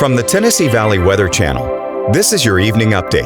From the Tennessee Valley Weather Channel, this is your evening update.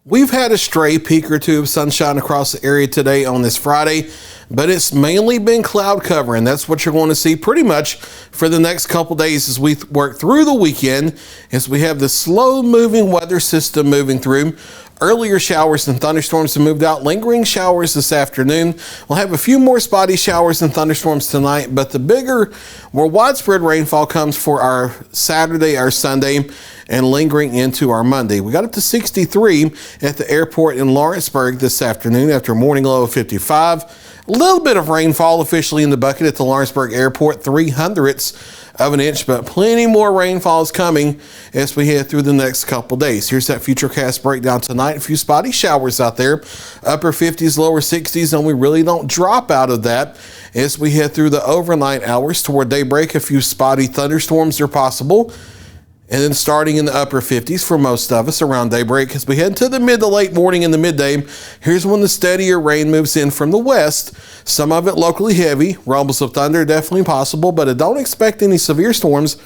We've had a stray peak or two of sunshine across the area today on this Friday, but it's mainly been cloud cover, and that's what you're going to see pretty much for the next couple days as we work through the weekend, as we have the slow-moving weather system moving through. Earlier showers and thunderstorms have moved out. Lingering showers this afternoon. We'll have a few more spotty showers and thunderstorms tonight, but the bigger, more widespread rainfall comes for our Saturday, our Sunday, and lingering into our Monday. We got up to 63 at the airport in Lawrenceburg this afternoon after a morning low of 55. A little bit of rainfall officially in the bucket at the Lawrenceburg airport, 0.03 of an inch, but plenty more rainfall is coming as we head through the next couple days. Here's that futurecast breakdown tonight. A few spotty showers out there, upper 50s, lower 60s, and we really don't drop out of that as we head through the overnight hours. Toward daybreak, a few spotty thunderstorms are possible. And then starting in the upper 50s for most of us around daybreak as we head to the mid to late morning and the midday. Here's when the steadier rain moves in from the west. Some of it locally heavy. Rumbles of thunder definitely possible, but I don't expect any severe storms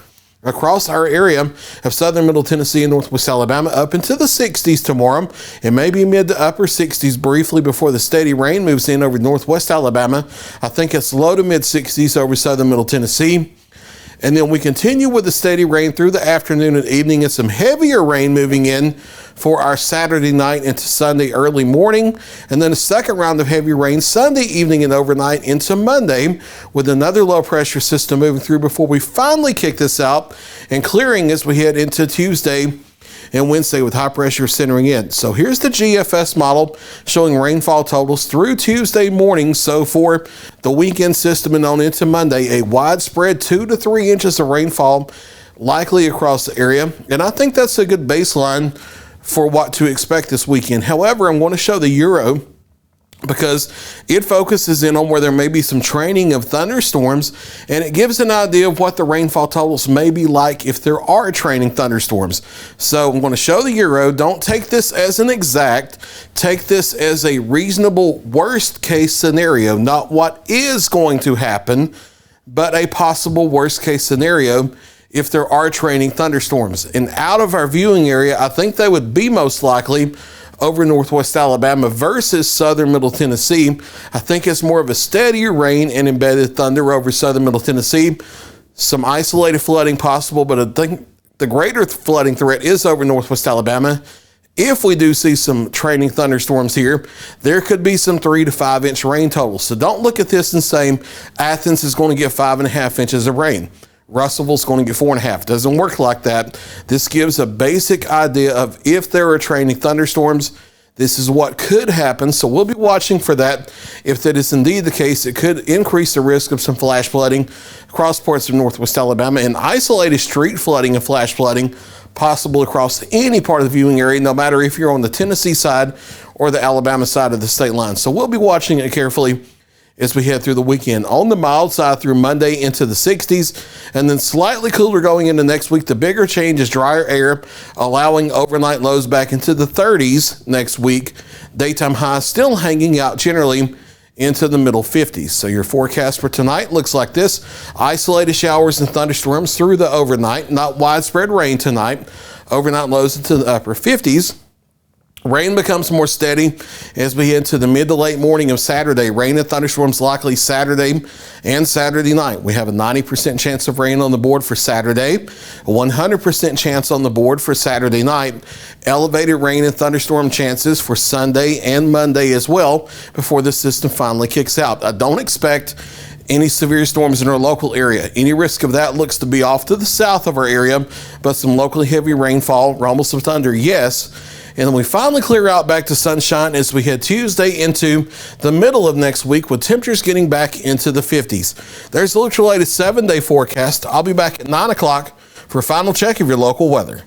across our area of southern Middle Tennessee and northwest Alabama up into the 60s tomorrow, and maybe mid to upper 60s briefly before the steady rain moves in over northwest Alabama. I think it's low to mid 60s over southern Middle Tennessee. And then we continue with the steady rain through the afternoon and evening, and some heavier rain moving in for our Saturday night into Sunday early morning. And then a second round of heavy rain Sunday evening and overnight into Monday, with another low pressure system moving through before we finally kick this out and clearing as we head into Tuesday and Wednesday with high pressure centering in. So here's the GFS model showing rainfall totals through Tuesday morning. So for the weekend system and on into Monday, a widespread 2 to 3 inches of rainfall likely across the area. And I think that's a good baseline for what to expect this weekend. However, I'm going to show the Euro because it focuses in on where there may be some training of thunderstorms, and it gives an idea of what the rainfall totals may be like if there are training thunderstorms. So I'm going to show the Euro. Don't take this as an exact. Take this as a reasonable worst case scenario, not what is going to happen, but a possible worst case scenario if there are training thunderstorms. And out of our viewing area, I think they would be most likely over northwest Alabama versus southern Middle Tennessee. I think it's more of a steadier rain and embedded thunder over southern Middle Tennessee. Some isolated flooding possible, but I think the greater flooding threat is over northwest Alabama. If we do see some training thunderstorms here, there could be some 3 to 5 inch rain totals. So don't look at this and say Athens is going to get 5.5 inches of rain. Russellville's going to get 4.5. Doesn't work like that. This gives a basic idea of if there are training thunderstorms, this is what could happen. So we'll be watching for that. If that is indeed the case, it could increase the risk of some flash flooding across parts of northwest Alabama, and isolated street flooding and flash flooding possible across any part of the viewing area, no matter if you're on the Tennessee side or the Alabama side of the state line. So we'll be watching it carefully as we head through the weekend. On the mild side through Monday into the 60s, and then slightly cooler going into next week. The bigger change is drier air, allowing overnight lows back into the 30s next week. Daytime highs still hanging out generally into the middle 50s. So your forecast for tonight looks like this. Isolated showers and thunderstorms through the overnight. Not widespread rain tonight. Overnight lows into the upper 50s. Rain becomes more steady as we head to the mid to late morning of Saturday. Rain and thunderstorms likely Saturday and Saturday night. We have a 90% chance of rain on the board for Saturday, a 100% chance on the board for Saturday night. Elevated rain and thunderstorm chances for Sunday and Monday as well before the system finally kicks out. I don't expect any severe storms in our local area. Any risk of that looks to be off to the south of our area, but some locally heavy rainfall, rumbles of thunder, yes. And then we finally clear out back to sunshine as we head Tuesday into the middle of next week with temperatures getting back into the 50s. There's the ultra latest 7-day forecast. I'll be back at 9 o'clock for a final check of your local weather.